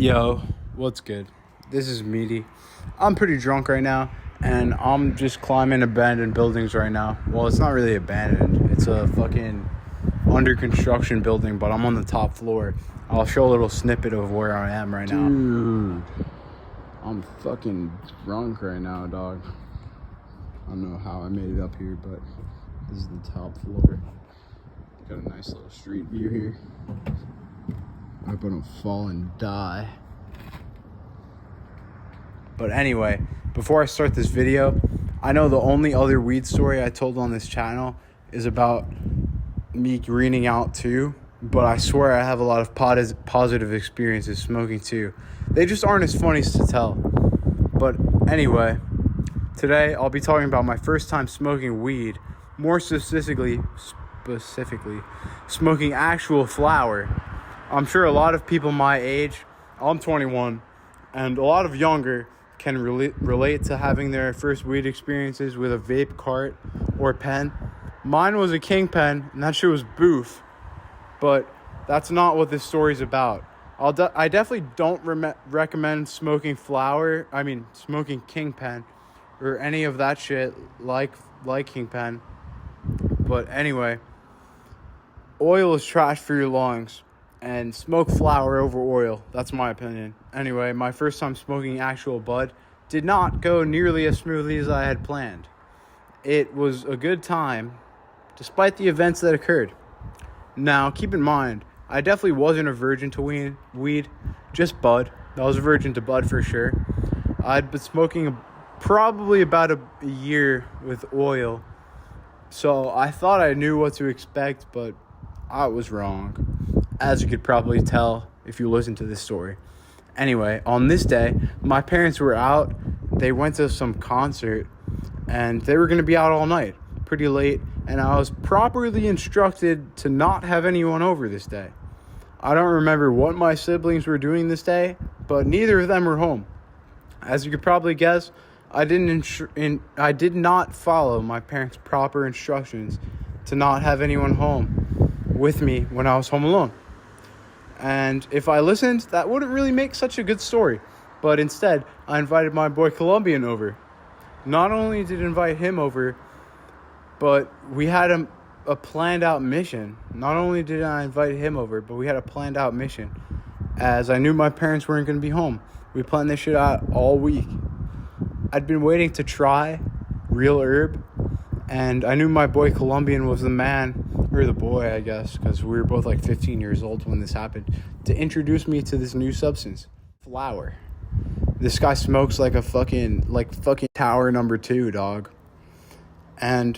Yo, what's good? This is Meaty. I'm pretty drunk right now, and I'm just climbing abandoned buildings right now. Well, it's not really abandoned. It's a fucking under construction building, but I'm on the top floor. I'll show a little snippet of where I am right now. Dude, I'm fucking drunk right now, dog. I don't know how I made it up here, but this is the top floor. Got a nice little street view here. I hope I don't fall and die. But anyway, before I start this video, I know the only other weed story I told on this channel is about me greening out too, but I swear I have a lot of positive experiences smoking too. They just aren't as funny to tell. But anyway, today I'll be talking about my first time smoking weed, more specifically smoking actual flower. I'm sure a lot of people my age, I'm 21, and a lot of younger can relate to having their first weed experiences with a vape cart or pen. Mine was a king pen, and that shit was boof, but that's not what this story's about. I definitely don't recommend smoking smoking king pen or any of that shit like king pen. But anyway, oil is trash for your lungs. And smoke flower over oil. That's my opinion. Anyway, my first time smoking actual bud did not go nearly as smoothly as I had planned. It was a good time, despite the events that occurred. Now, keep in mind, I definitely wasn't a virgin to weed, just bud. I was a virgin to bud for sure. I'd been smoking probably about a year with oil, so I thought I knew what to expect, but I was wrong, as you could probably tell if you listen to this story. Anyway, on this day, my parents were out. They went to some concert, and they were going to be out all night, pretty late, and I was properly instructed to not have anyone over this day. I don't remember what my siblings were doing this day, but neither of them were home. As you could probably guess, I did not follow my parents' proper instructions to not have anyone home with me when I was home alone. And if I listened, that wouldn't really make such a good story. But instead, I invited my boy Colombian over. Not only did I invite him over, but we had a planned out mission. Not only did I invite him over, but we had a planned out mission. As I knew my parents weren't going to be home. We planned this shit out all week. I'd been waiting to try real herb. And I knew my boy Colombian was the man, or the boy, I guess, because we were both like 15 years old when this happened, to introduce me to this new substance, flower. This guy smokes like a fucking tower number 2, dog. And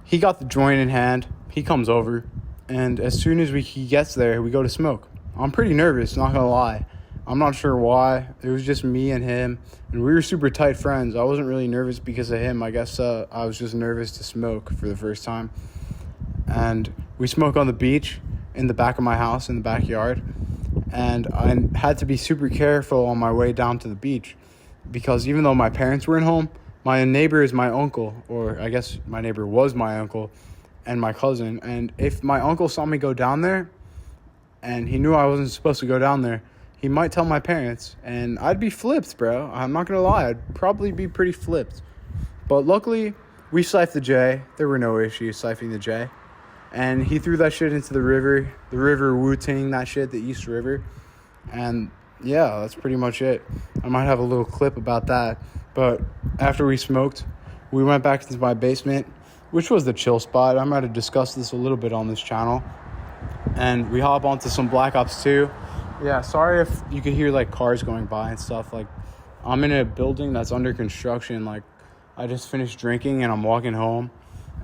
he got the joint in hand. He comes over, and as soon as he gets there, we go to smoke. I'm pretty nervous, not gonna lie. I'm not sure why. It was just me and him, and we were super tight friends. I wasn't really nervous because of him. I guess I was just nervous to smoke for the first time. And we smoke on the beach in the back of my house, in the backyard. And I had to be super careful on my way down to the beach because even though my parents weren't home, my neighbor is my uncle, or I guess my neighbor was my uncle and my cousin. And if my uncle saw me go down there and he knew I wasn't supposed to go down there, he might tell my parents, and I'd be flipped, bro. I'm not gonna lie, I'd probably be pretty flipped. But luckily, we cyphed the J. There were no issues cyphing the J. And he threw that shit into the river Wu-Ting, that shit, the East River. And yeah, that's pretty much it. I might have a little clip about that. But after we smoked, we went back into my basement, which was the chill spot. I might have discussed this a little bit on this channel. And we hop onto some Black Ops 2. Yeah, sorry if you could hear like cars going by and stuff. Like, I'm in a building that's under construction. Like, I just finished drinking and I'm walking home,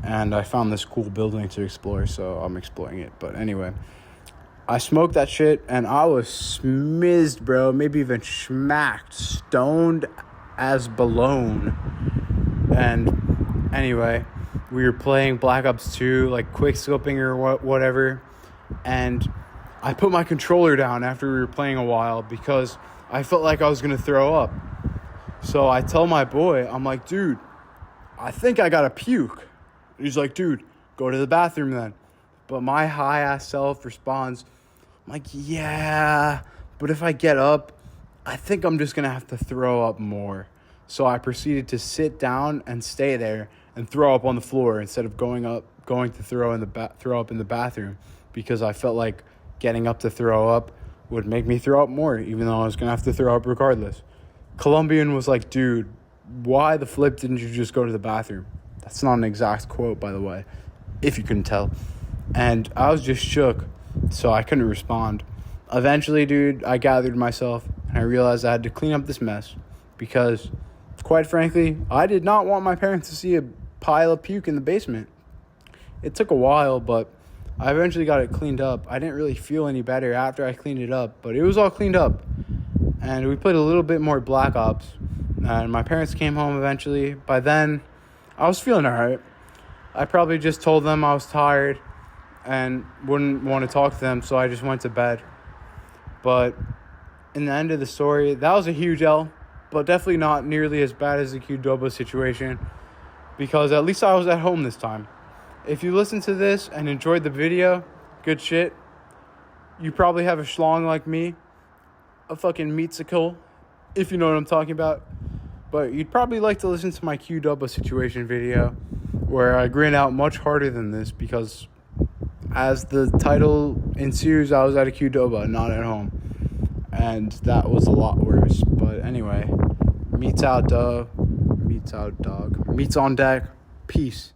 and I found this cool building to explore, so I'm exploring it. But anyway, I smoked that shit and I was smizzed, bro. Maybe even schmacked, stoned as balone. And anyway, we were playing Black Ops 2, like quick scoping or whatever, and I put my controller down after we were playing a while because I felt like I was going to throw up. So I tell my boy, I'm like, dude, I think I got to puke. He's like, dude, go to the bathroom then. But my high-ass self responds, I'm like, yeah, but if I get up, I think I'm just going to have to throw up more. So I proceeded to sit down and stay there and throw up on the floor instead of going to throw up in the bathroom, because I felt like getting up to throw up would make me throw up more, even though I was going to have to throw up regardless. Colombian was like, dude, why the flip didn't you just go to the bathroom? That's not an exact quote, by the way, if you couldn't tell. And I was just shook, so I couldn't respond. Eventually, dude, I gathered myself, and I realized I had to clean up this mess because, quite frankly, I did not want my parents to see a pile of puke in the basement. It took a while, but I eventually got it cleaned up. I didn't really feel any better after I cleaned it up, but it was all cleaned up. And we played a little bit more Black Ops, and my parents came home eventually. By then, I was feeling all right. I probably just told them I was tired and wouldn't want to talk to them, so I just went to bed. But in the end of the story, that was a huge L, but definitely not nearly as bad as the Qdoba situation, because at least I was at home this time. If you listened to this and enjoyed the video, good shit. You probably have a schlong like me, a fucking meatsicle, if you know what I'm talking about. But you'd probably like to listen to my Qdoba situation video, where I grin out much harder than this, because as the title ensues, I was at a Qdoba, not at home. And that was a lot worse. But anyway, meats out, dog. Meats on deck. Peace.